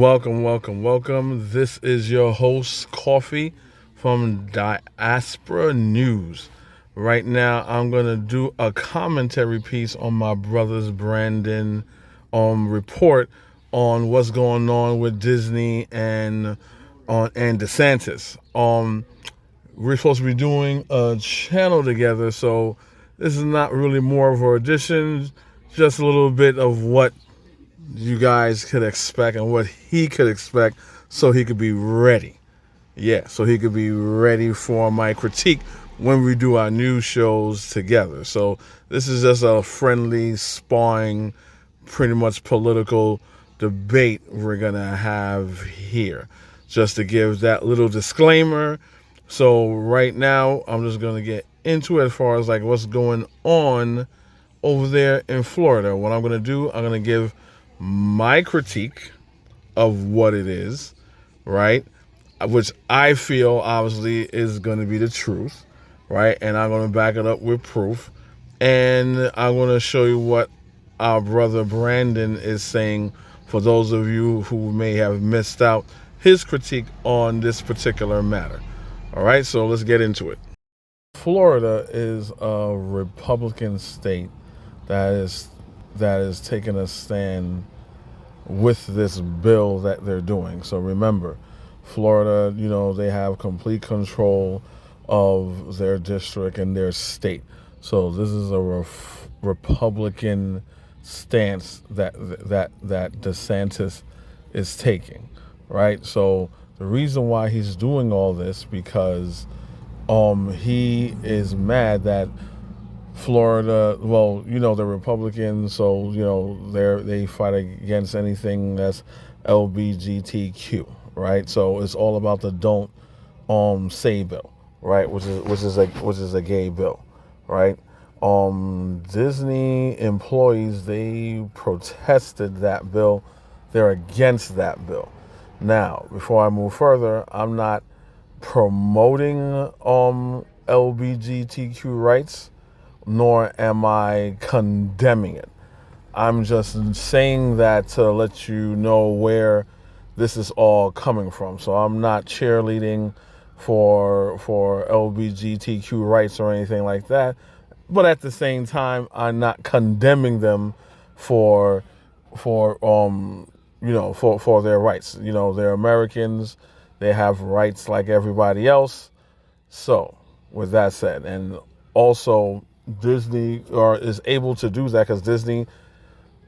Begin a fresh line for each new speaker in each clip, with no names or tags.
Welcome. This is your host, Coffee, from Diaspora News. Right now, I'm going to do a commentary piece on my brother's Brandon report on what's going on with Disney and DeSantis. We're supposed to be doing a channel together, so this is not really more of an audition, just a little bit of what you guys could expect and what he could expect so he could be ready. Yeah, so he could be ready for my critique when we do our news shows together. So this is just a friendly, sparring, pretty much political debate we're going to have here. Just to give that little disclaimer. So right now, I'm just going to get into it as far as like what's going on over there in Florida. What I'm going to do, I'm going to give my critique of what it is, right? Which I feel obviously is going to be the truth, right? And I'm going to back it up with proof. And I'm going to show you what our brother Brandon is saying for those of you who may have missed out his critique on this particular matter. All right, so let's get into it. Florida is a Republican state that is taking a stand with this bill that they're doing. So remember, Florida, they have complete control of their district and their state. So this is a Republican stance that DeSantis is taking, right? So the reason why he's doing all this because he is mad that Florida, the Republicans, so, they fight against anything that's LGBTQ, right? So it's all about the don't say bill, right? Which is a gay bill, right? Disney employees, they protested that bill. They're against that bill. Now, before I move further, I'm not promoting LGBTQ rights, nor am I condemning it. I'm just saying that to let you know where this is all coming from. So I'm not cheerleading for LGBTQ rights or anything like that. But at the same time, I'm not condemning them for their rights. They're Americans. They have rights like everybody else. So with that said, and also Disney is able to do that because Disney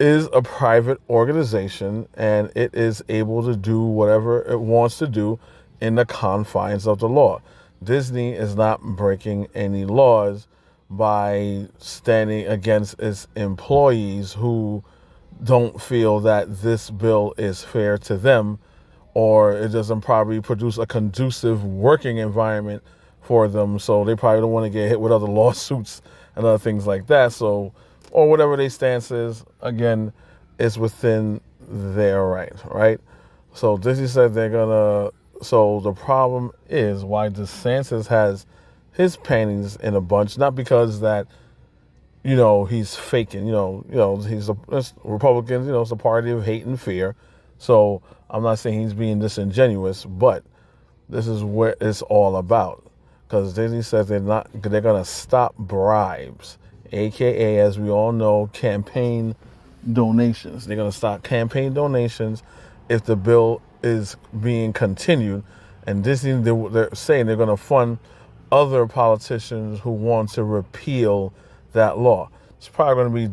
is a private organization and it is able to do whatever it wants to do in the confines of the law. Disney is not breaking any laws by standing against its employees who don't feel that this bill is fair to them, or it doesn't probably produce a conducive working environment for them. So they probably don't want to get hit with other lawsuits and other things like that. So, or whatever their stance is, again, it's within their right? So Disney said so the problem is why DeSantis has his panties in a bunch, not because that, he's faking, he's it's Republicans, it's a party of hate and fear. So I'm not saying he's being disingenuous, but this is what it's all about. Because Disney says they're going to stop bribes, aka, as we all know, campaign donations. They're going to stop campaign donations if the bill is being continued. And Disney, they're saying they're going to fund other politicians who want to repeal that law. It's probably going to be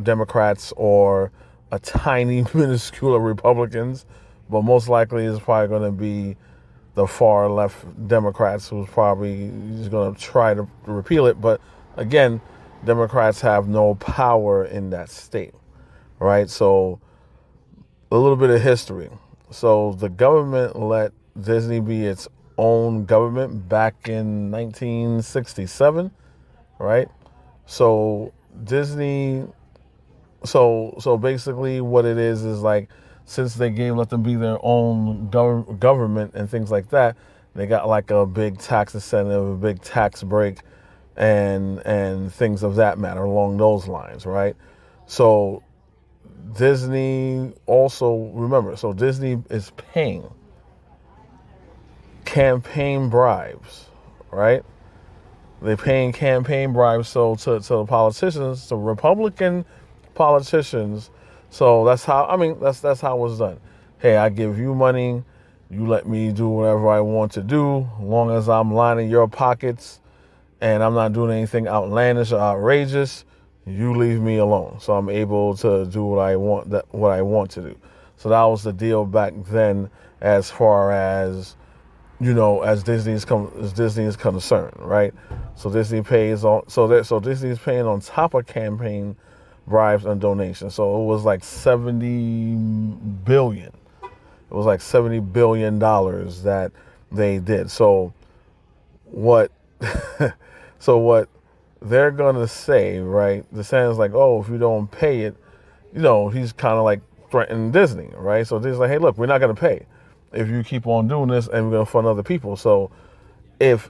Democrats or a tiny minuscule of Republicans, but most likely it's probably going to be the far left Democrats who's probably going to try to repeal it. But again, Democrats have no power in that state, right? So a little bit of history. So the government let Disney be its own government back in 1967, right? So Disney, so basically what it is like, since they let them be their own government and things like that, they got like a big tax incentive, a big tax break, and things of that matter along those lines, right? So Disney also, remember, so Disney is paying campaign bribes, right? They're paying campaign bribes to the politicians, to Republican politicians. So that's how, that's how it's done. Hey, I give you money, you let me do whatever I want to do, as long as I'm lining your pockets and I'm not doing anything outlandish or outrageous, you leave me alone. So I'm able to do what I want to do. So that was the deal back then, as far as as Disney is concerned, right? So Disney pays on so Disney is paying on top of campaign bribes and donations. So it was like 70 billion. It was like $70 billion that they did. So what so what they're gonna say, right? The saying's like, oh, if you don't pay it, he's kind of like threatening Disney, right? So Disney's like, hey, look, we're not gonna pay if you keep on doing this, and we're gonna fund other people. So if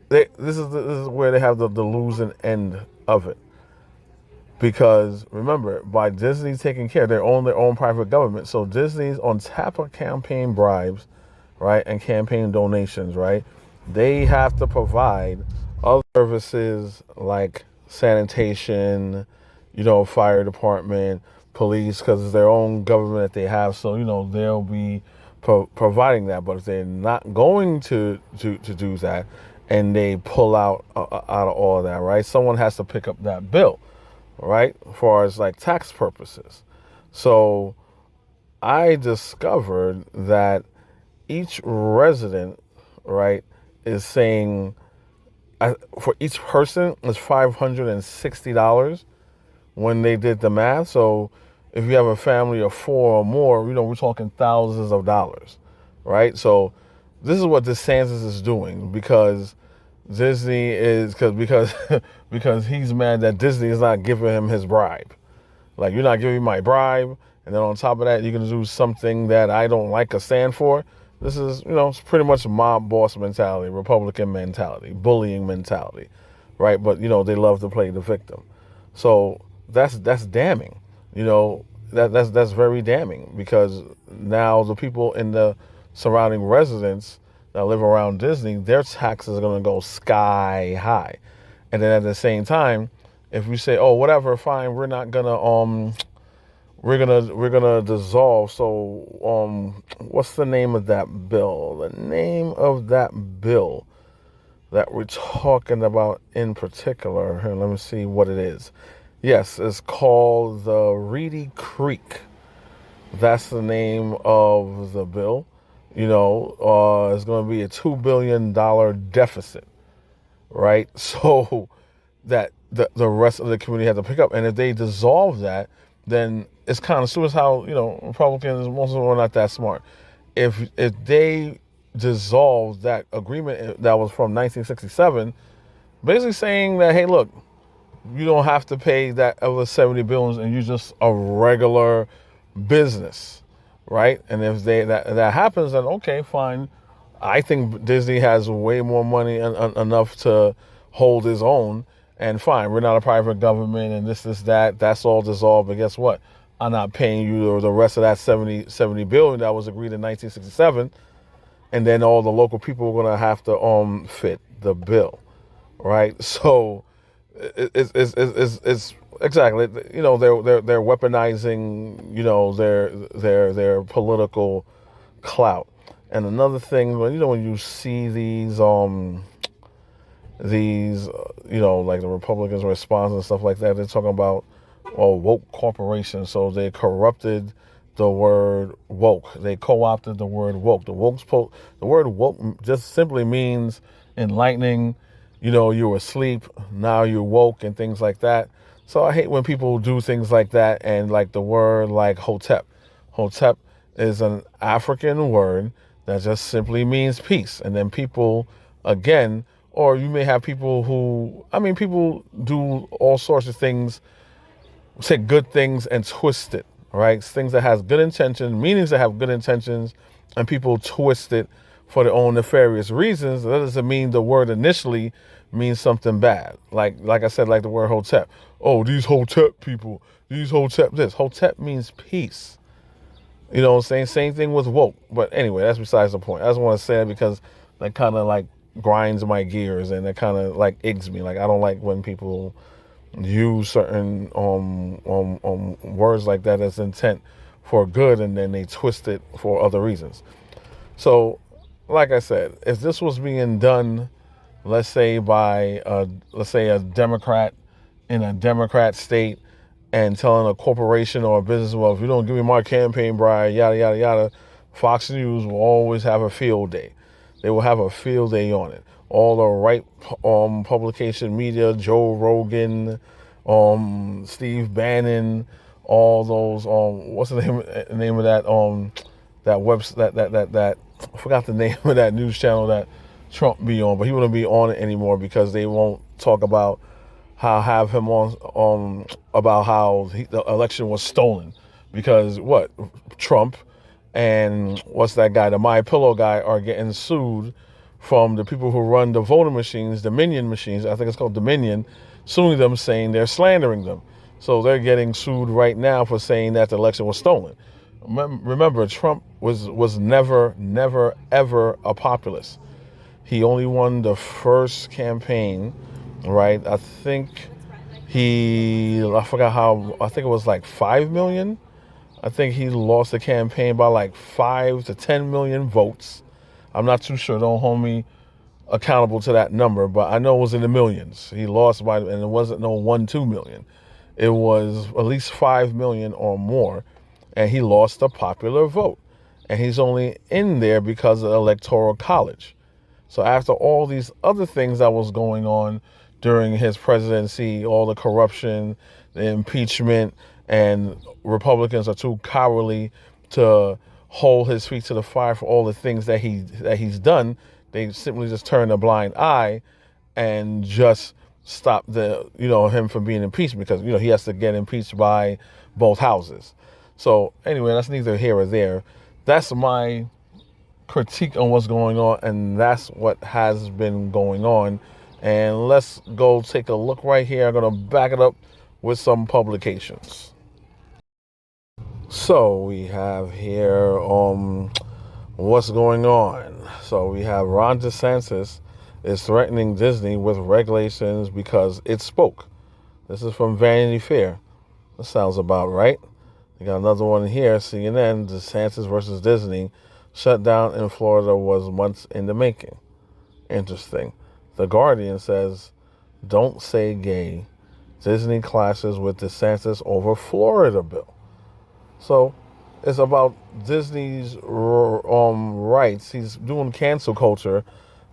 this is where they have the losing end of it, because remember, by Disney taking care, they own their own private government. So Disney's on top of campaign bribes, right, and campaign donations, right? They have to provide other services like sanitation, fire department, police, because it's their own government that they have. So they'll be providing that. But if they're not going to do that, and they pull out of all of that, right? Someone has to pick up that bill, right? As far as like tax purposes. So I discovered that each resident, right, is saying for each person is $560 when they did the math. So if you have a family of four or more, we're talking thousands of dollars, right? So this is what DeSantis is doing, because Disney is because because he's mad that Disney is not giving him his bribe. Like, you're not giving me my bribe, and then on top of that, you're going to do something that I don't like or stand for. This is, it's pretty much mob boss mentality, Republican mentality, bullying mentality, right? But, they love to play the victim. So that's damning. That's very damning, because now the people in the surrounding residents that live around Disney, their taxes are going to go sky high. And then at the same time, if you say, oh, whatever, fine, we're not going to, we're gonna dissolve. So what's the name of that bill? The name of that bill that we're talking about in particular, here, let me see what it is. Yes, it's called the Reedy Creek. That's the name of the bill. It's going to be a $2 billion deficit, right? So that the rest of the community has to pick up. And if they dissolve that, then it's kind of stupid. It's how, Republicans, most of them are not that smart. If they dissolve that agreement that was from 1967, basically saying that, hey, look, you don't have to pay that other 70 billion and you're just a regular business, right? And if that happens, then okay, fine. I think Disney has way more money enough to hold his own, and fine, we're not a private government, and this, that's all dissolved. But guess what? I'm not paying you the rest of that 70 billion that was agreed in 1967, and then all the local people are going to have to fit the bill, right? So it's exactly, they're weaponizing, their political clout. And another thing, when you see these like the Republicans' response and stuff like that, they're talking about, woke corporations. So they corrupted the word woke. They co-opted the word woke. The word woke just simply means enlightening. You were asleep, now you're woke, and things like that. So I hate when people do things like that, and like the word like hotep. Hotep is an African word that just simply means peace. And then people, again, or you may have people who, people do all sorts of things, say good things and twist it, right? Things that has good intentions, meanings that have good intentions, and people twist it for their own nefarious reasons, that doesn't mean the word initially means something bad. Like I said, like the word hotep. Oh, these hotep people, these hotep this. Hotep means peace. You know what I'm saying? Same thing with woke. But anyway, that's besides the point. I just want to say that because that kind of like grinds my gears and that kind of like eggs me. Like I don't like when people use certain words like that as intent for good and then they twist it for other reasons. So, like I said, if this was being done, let's say by a Democrat in a Democrat state and telling a corporation or a business, well, if you don't give me my campaign bribe, yada, yada, yada, Fox News will always have a field day. They will have a field day on it. All the right publication media, Joe Rogan, Steve Bannon, all those, what's the name of that, that website, that, I forgot the name of that news channel that Trump be on, but he wouldn't be on it anymore because they won't talk about have him on about how the election was stolen because what Trump and what's that guy, the My Pillow guy, are getting sued from the people who run the voting machines, Dominion machines, I think it's called Dominion, suing them saying they're slandering them. So they're getting sued right now for saying that the election was stolen. Remember, Trump was never, ever a populist. He only won the first campaign, right? I think I forgot how, I think it was like 5 million. I think he lost the campaign by like 5 to 10 million votes. I'm not too sure. Don't hold me accountable to that number, but I know it was in the millions. He lost by, and it wasn't no 1-2 million. It was at least 5 million or more, and he lost the popular vote. And he's only in there because of the Electoral College. So after all these other things that was going on during his presidency, all the corruption, the impeachment, and Republicans are too cowardly to hold his feet to the fire for all the things that he's done. They simply just turn a blind eye and just stop him from being impeached because, he has to get impeached by both houses. So anyway, that's neither here or there. That's my critique on what's going on, and that's what has been going on. And let's go take a look right here. I'm going to back it up with some publications. So we have here what's going on. So we have Ron DeSantis is threatening Disney with regulations because it spoke. This is from Vanity Fair. That sounds about right. We got another one here, CNN, DeSantis versus Disney. Shutdown in Florida was months in the making. Interesting. The Guardian says, don't say gay. Disney clashes with DeSantis over Florida bill. So it's about Disney's rights. He's doing cancel culture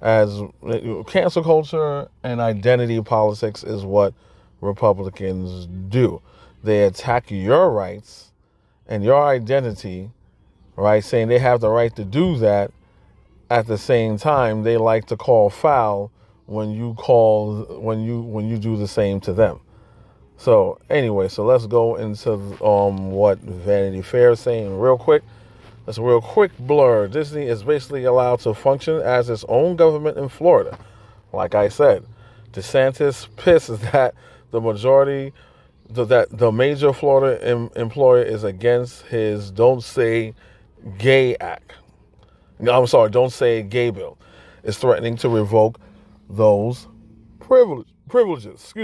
cancel culture and identity politics is what Republicans do. They attack your rights and your identity, right? Saying they have the right to do that. At the same time, they like to call foul when you do the same to them. So anyway, so let's go into what Vanity Fair is saying real quick. That's a real quick blur. Disney is basically allowed to function as its own government in Florida. Like I said, DeSantis pissed that the major Florida employer is against his Don't Say Gay Act. I'm sorry, Don't Say Gay bill. Is threatening to revoke those privileges.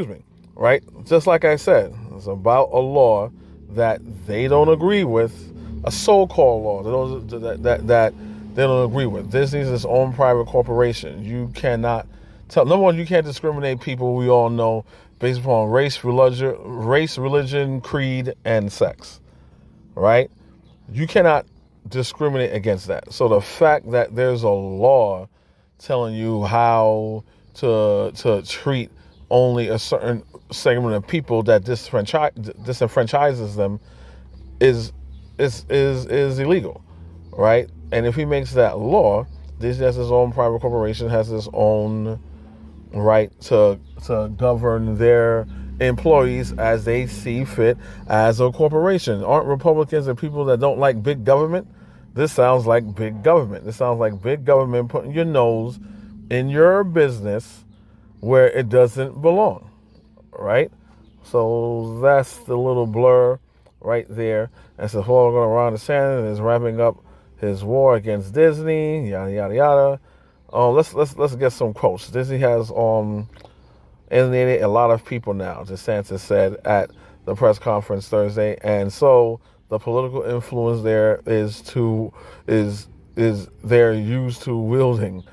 Right? Just like I said, it's about a law that they don't agree with, a so-called law that they don't agree with. Disney is its own private corporation. You cannot tell. Number one, you can't discriminate people. We all know based upon race, religion, creed, and sex. Right? You cannot discriminate against that. So the fact that there's a law telling you how to treat only a certain segment of people that disenfranchises them is illegal, right? And if he makes that law, Disney has his own private corporation, has his own right to govern their employees as they see fit as a corporation. Aren't Republicans and people that don't like big government? This sounds like big government. This sounds like big government putting your nose in your business where it doesn't belong, right? So that's the little blur right there. And so Ron DeSantis is wrapping up his war against Disney, yada yada yada. Let's get some quotes. Disney has alienated a lot of people now, DeSantis said at the press conference Thursday, and so the political influence there is they're used to wielding,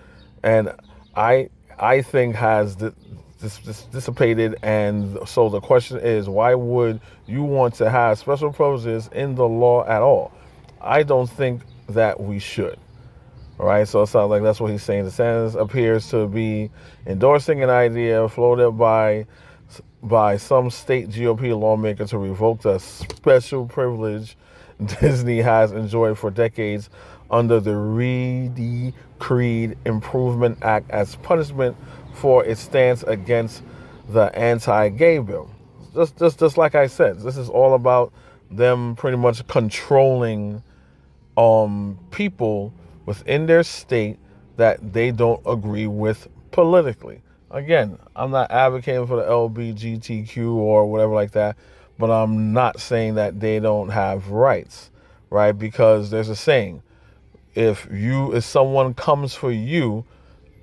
and I think has dissipated. And so the question is, why would you want to have special privileges in the law at all? I don't think that we should. All right, so it sounds like that's what he's saying. DeSantis appears to be endorsing an idea floated by some state GOP lawmaker to revoke the special privilege Disney has enjoyed for decades under the Redecreed Improvement Act as punishment for its stance against the anti-gay bill. Just like I said, this is all about them pretty much controlling people within their state that they don't agree with politically. Again, I'm not advocating for the LGBTQ or whatever like that, but I'm not saying that they don't have rights, right? Because there's a saying, if someone comes for you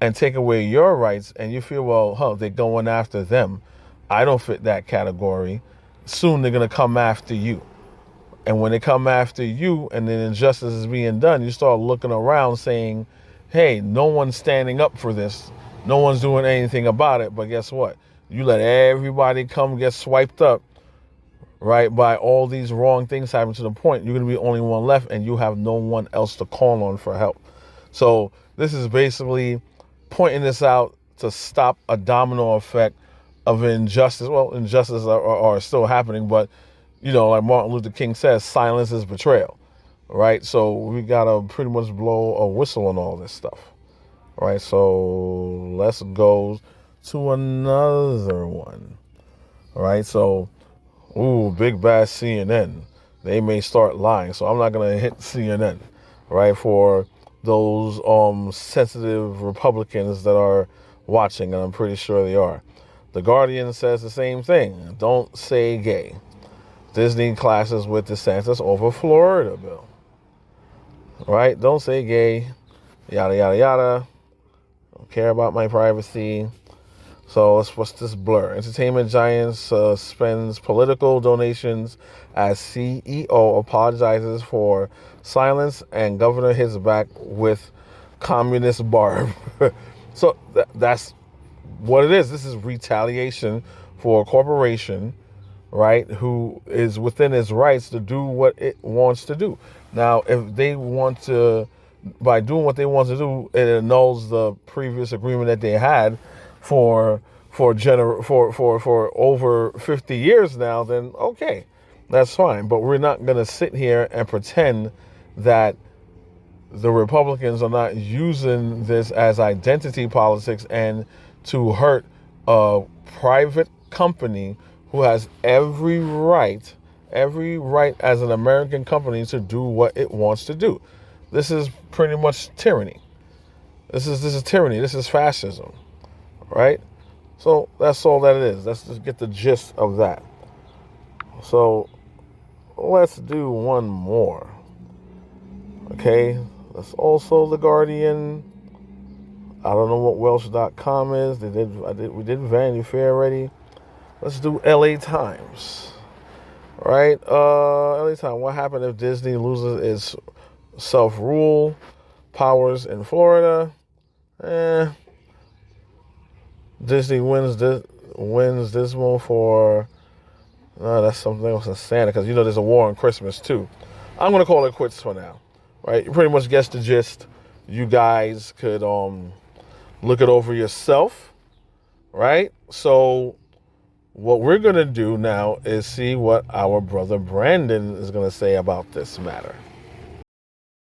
and take away your rights and you feel, well, they're going after them, I don't fit that category, soon they're going to come after you. And when they come after you and then injustice is being done, you start looking around saying, hey, no one's standing up for this. No one's doing anything about it. But guess what? You let everybody come get swiped up, right, by all these wrong things happening to the point you're going to be the only one left and you have no one else to call on for help. So this is basically pointing this out to stop a domino effect of injustice. Well, injustices are still happening, but like Martin Luther King says, silence is betrayal, right? So we got to pretty much blow a whistle on all this stuff, right? So let's go to another one, all right? So, big bad CNN. They may start lying, so I'm not going to hit CNN, right, for those sensitive Republicans that are watching, and I'm pretty sure they are. The Guardian says the same thing. Don't say gay. Disney clashes with DeSantis over Florida bill. Right? Don't say gay. Yada, yada, yada. Don't care about my privacy. So what's this blur? Entertainment giant suspends political donations as CEO apologizes for silence and governor hits back with communist barb. So that's what it is. This is retaliation for a corporation, right, who is within its rights to do what it wants to do. Now, if they want to, by doing what they want to do, it annuls the previous agreement that they had for over 50 years now, then okay, that's fine. But we're not going to sit here and pretend that the Republicans are not using this as identity politics and to hurt a private company who has every right as an American company to do what it wants to do. This is pretty much tyranny. This is tyranny. This is fascism, right? So that's all that it is. Let's just get the gist of that. So let's do one more. Okay, that's also The Guardian. I don't know what Welsh.com is. We did Vanity Fair already. Let's do LA Times. Right? LA Times. What happened if Disney loses its self-rule powers in Florida? Disney wins this one for... that's something else in Santa, because there's a war on Christmas too. I'm going to call it quits for now. Right? You pretty much guess the gist. You guys could look it over yourself. Right? So what we're going to do now is see what our brother Brandon is going to say about this matter.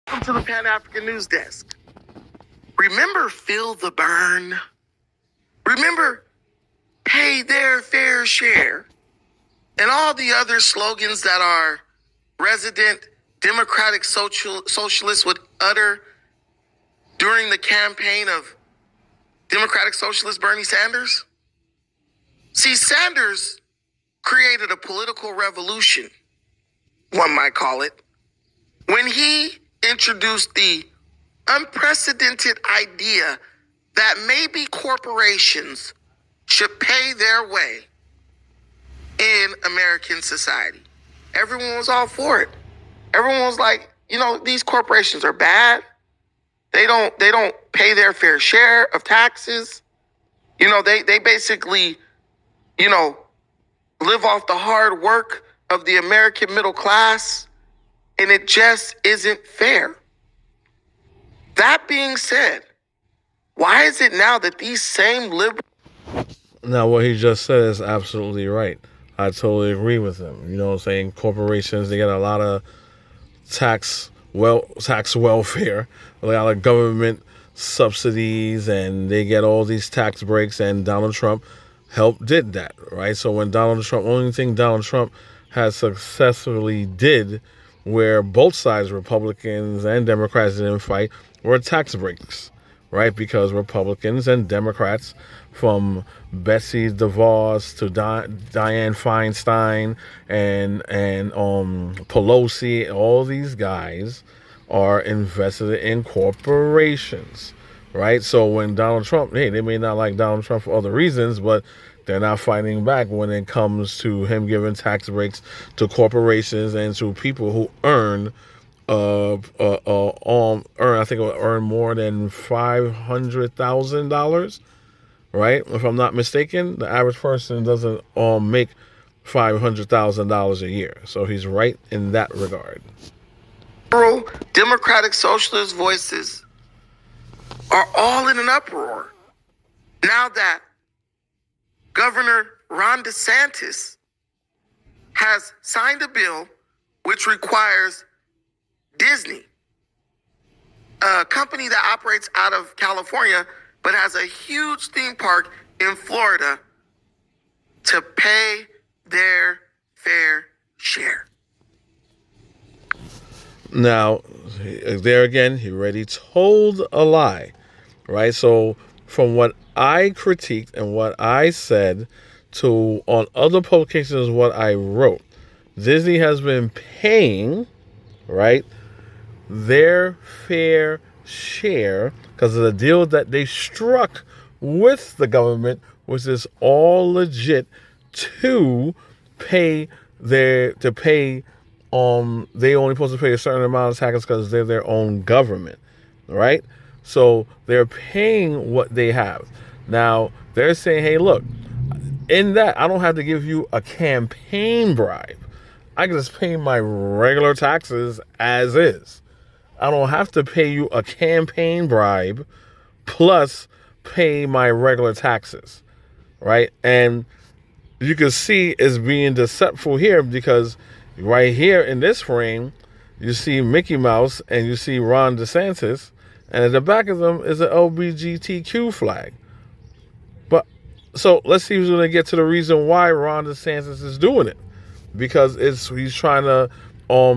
Welcome to the Pan-African News Desk. Remember Feel the Burn? Remember Pay Their Fair Share? And all the other slogans that our resident democratic socialists would utter during the campaign of Democratic Socialist Bernie Sanders? See, Sanders created a political revolution, one might call it, when he introduced the unprecedented idea that maybe corporations should pay their way in American society. Everyone was all for it. Everyone was like, these corporations are bad. They don't pay their fair share of taxes. They basically, live off the hard work of the American middle class, and it just isn't fair. That being said, why is it now that these same liberals...
Now, what he just said is absolutely right. I totally agree with him. Saying corporations, they get a lot of tax welfare, a lot of government subsidies, and they get all these tax breaks, and Donald Trump did that, right? So when only thing Donald Trump has successfully did, where both sides, Republicans and Democrats, didn't fight, were tax breaks, right? Because Republicans and Democrats, from Betsy DeVos to Dianne Feinstein and Pelosi, all these guys are invested in corporations, right? So when Donald Trump, they may not like Donald Trump for other reasons, but they're not fighting back when it comes to him giving tax breaks to corporations and to people who earn more than $500,000, right? If I'm not mistaken, the average person doesn't make $500,000 a year. So he's right in that regard.
Democratic socialist voices are all in an uproar now that Governor Ron DeSantis has signed a bill which requires Disney, a company that operates out of California but has a huge theme park in Florida, to pay their fair share.
Now, there again, he already told a lie, right? So from what I critiqued and what I said to on other publications, what I wrote, Disney has been paying, right, their fair share because of the deal that they struck with the government, which is all legit, to pay they only supposed to pay a certain amount of taxes because they're their own government, right? So they're paying what they have. Now they're saying, hey, look, in that I don't have to give you a campaign bribe. I can just pay my regular taxes as is. I don't have to pay you a campaign bribe plus pay my regular taxes, right? And you can see it's being deceptive here because right here in this frame, you see Mickey Mouse and you see Ron DeSantis, and at the back of them is an LGBTQ flag. But so let's see who's going to get to the reason why Ron DeSantis is doing it, because he's trying to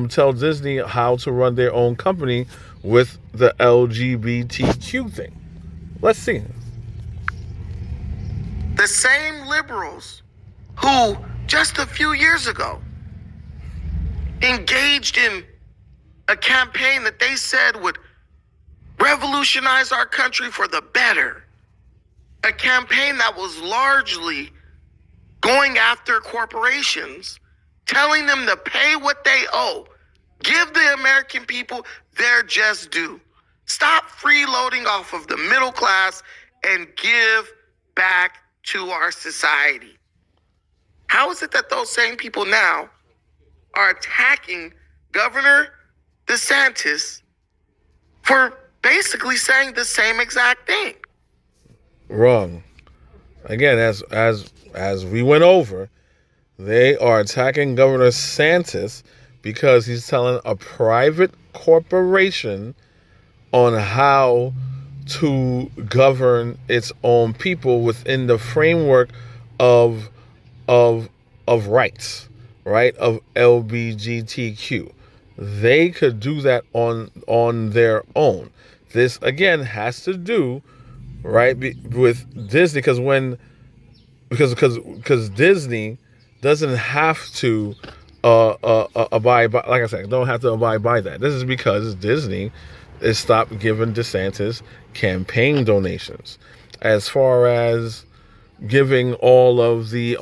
tell Disney how to run their own company with the LGBTQ thing. Let's see.
The same liberals who just a few years ago engaged in a campaign that they said would revolutionize our country for the better, a campaign that was largely going after corporations, telling them to pay what they owe, give the American people their just due, stop freeloading off of the middle class, and give back to our society. How is it that those same people now are attacking Governor DeSantis for basically saying the same exact thing?
Wrong. Again, as we went over, they are attacking Governor DeSantis because he's telling a private corporation on how to govern its own people within the framework of rights, right? Of LGBTQ. they could do that on their own. This again has to do right with Disney because Disney doesn't have to abide by, like I said, don't have to abide by that. This is because Disney has stopped giving DeSantis campaign donations. As far as giving all of the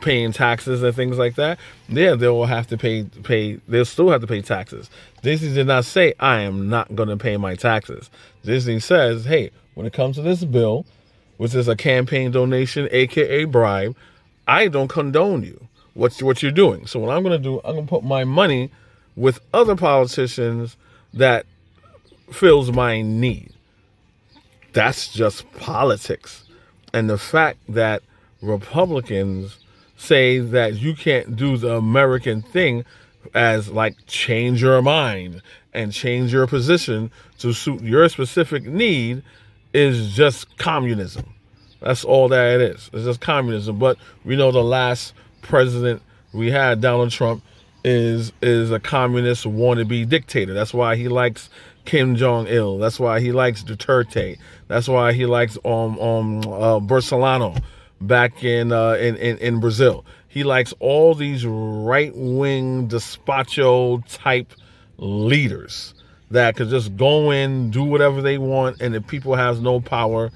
paying taxes and things like that, yeah, they'll have to pay. They'll still have to pay taxes. Disney did not say I am not going to pay my taxes. Disney says, hey, when it comes to this bill, which is a campaign donation, aka bribe, I don't condone you. What you're doing. So what I'm going to do, I'm going to put my money with other politicians that fills my need. That's just politics. And the fact that Republicans say that you can't do the American thing as like change your mind and change your position to suit your specific need is just communism. That's all that it is. It's just communism. But we know the last president we had, Donald Trump, is a communist wannabe dictator. That's why he likes Kim Jong-il. That's why he likes Duterte. That's why he likes Bolsonaro back in Brazil. He likes all these right-wing despacho type leaders that could just go in, do whatever they want, and the people has no power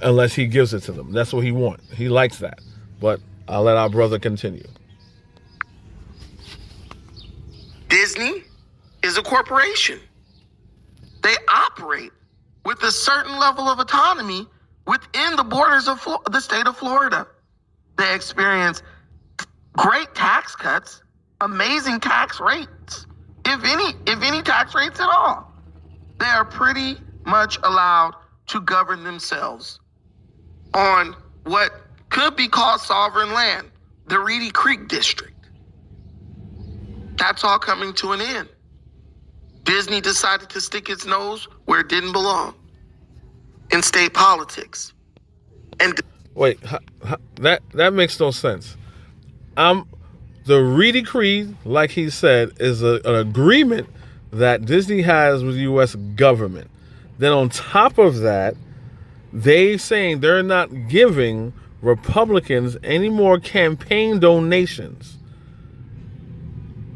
unless he gives it to them. That's what he wants. He likes that. But I'll let our brother continue.
Disney is a corporation. They operate with a certain level of autonomy within the borders of the state of Florida. They experience great tax cuts, amazing tax rates, if any tax rates at all. They are pretty much allowed to govern themselves on what could be called sovereign land, the Reedy Creek District. That's all coming to an end. Disney decided to stick its nose where it didn't belong, in state politics. And
wait, that makes no sense. The Reedy Creek, like he said, is an agreement that Disney has with the U.S. government. Then on top of that, they saying they're not giving Republicans any more campaign donations.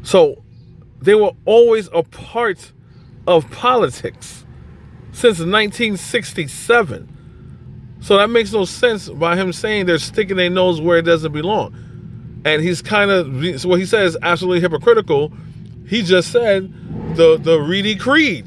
So they were always a part of politics since 1967. So that makes no sense by him saying they're sticking their nose where it doesn't belong. And he's kind of, what he says is absolutely hypocritical. He just said the Reedy Creed,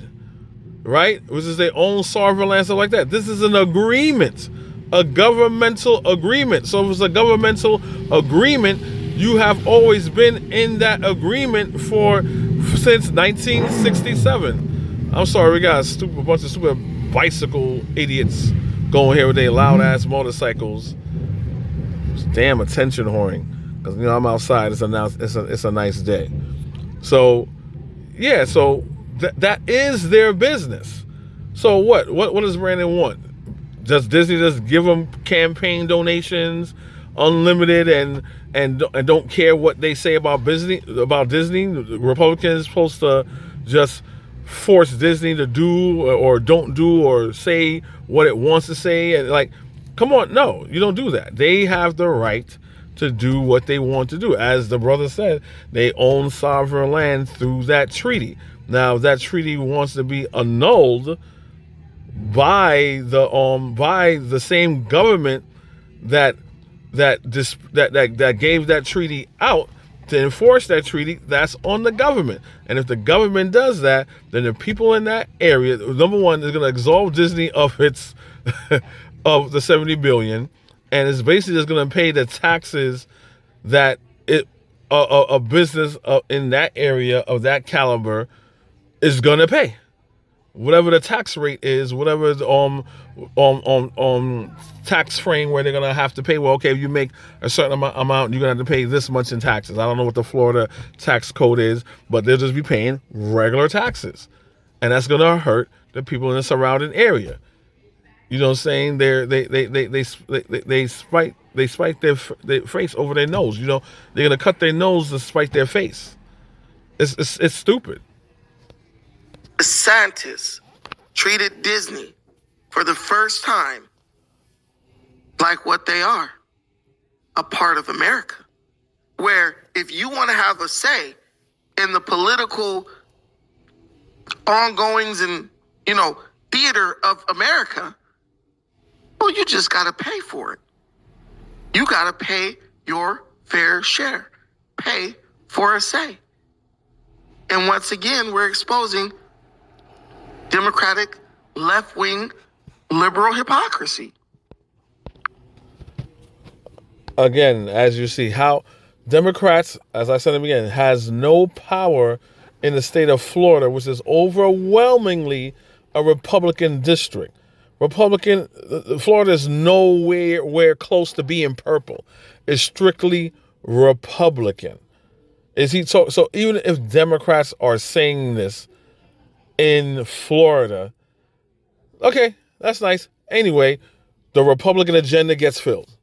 right? Which is their own sovereign land, stuff like that. This is an agreement, a governmental agreement. So if it's a governmental agreement, you have always been in that agreement since 1967. I'm sorry, we got a bunch of stupid bicycle idiots going here with their loud ass motorcycles. Damn attention whoring. Because I'm outside. It's a nice day. So yeah, so that is their business. So what does Brandon want? Does Disney just give them campaign donations, unlimited, and don't care what they say about Disney? The Republicans supposed to just force Disney to do or don't do or say what it wants to say, and like, come on, no, you don't do that. They have the right to do what they want to do. As the brother said, they own sovereign land through that treaty. Now, if that treaty wants to be annulled by the same government that gave that treaty out to enforce that treaty, that's on the government. And if the government does that, then the people in that area, number one, is going to absolve Disney of its of the $70 billion, and it's basically just going to pay the taxes that a business in that area of that caliber is going to pay. Whatever the tax rate is, whatever the tax frame where they're gonna have to pay. Well, okay, if you make a certain amount, you're gonna have to pay this much in taxes. I don't know what the Florida tax code is, but they'll just be paying regular taxes, and that's gonna hurt the people in the surrounding area. You know what I'm saying? They spike their face over their nose. You know, they're gonna cut their nose to spite their face. It's stupid.
DeSantis treated Disney for the first time like what they are, a part of America. Where if you want to have a say in the political ongoings and, theater of America, well, you just got to pay for it. You got to pay your fair share. Pay for a say. And once again, we're exposing Democratic left-wing liberal hypocrisy.
Again, as you see, how Democrats, as I said in the beginning, has no power in the state of Florida, which is overwhelmingly a Republican district. Florida is nowhere close to being purple. It's strictly Republican. So even if Democrats are saying this in Florida, okay, that's nice. Anyway, the Republican agenda gets filled.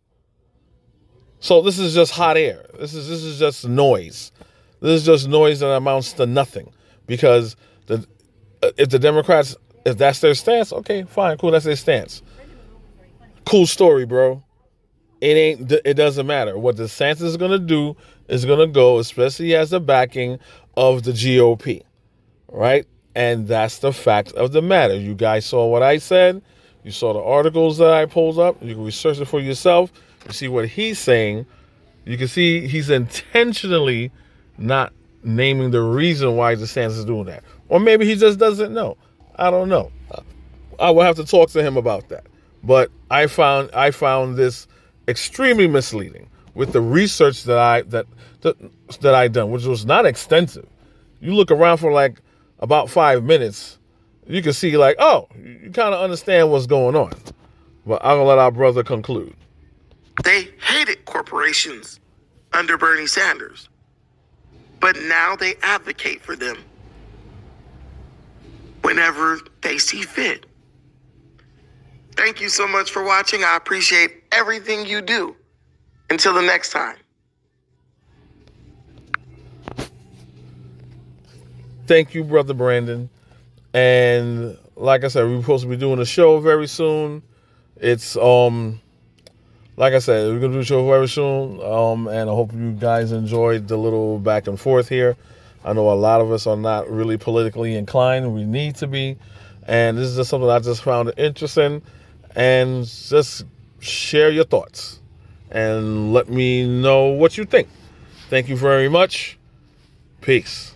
So this is just hot air. This is just noise. This is just noise that amounts to nothing. Because if the Democrats, if that's their stance, okay, fine, cool, that's their stance. Cool story, bro. It doesn't matter. What DeSantis is going to do is going to go, especially as the backing of the GOP, right? And that's the fact of the matter. You guys saw what I said. You saw the articles that I pulled up. You can research it for yourself. You see what he's saying. You can see he's intentionally not naming the reason why DeSantis is doing that. Or maybe he just doesn't know. I don't know. I will have to talk to him about that. But I found this extremely misleading with the research that I done, which was not extensive. You look around for like about 5 minutes, you can see like, oh, you kind of understand what's going on. But I'm gonna let our brother conclude.
They hated corporations under Bernie Sanders, but now they advocate for them whenever they see fit. Thank you so much for watching. I appreciate everything you do. Until the next time.
Thank you, Brother Brandon. And like I said, we're supposed to be doing a show very soon. It's like I said, we're gonna do a show very soon. And I hope you guys enjoyed the little back and forth here. I know a lot of us are not really politically inclined. We need to be. And this is just something I just found interesting. And just share your thoughts and let me know what you think. Thank you very much. Peace.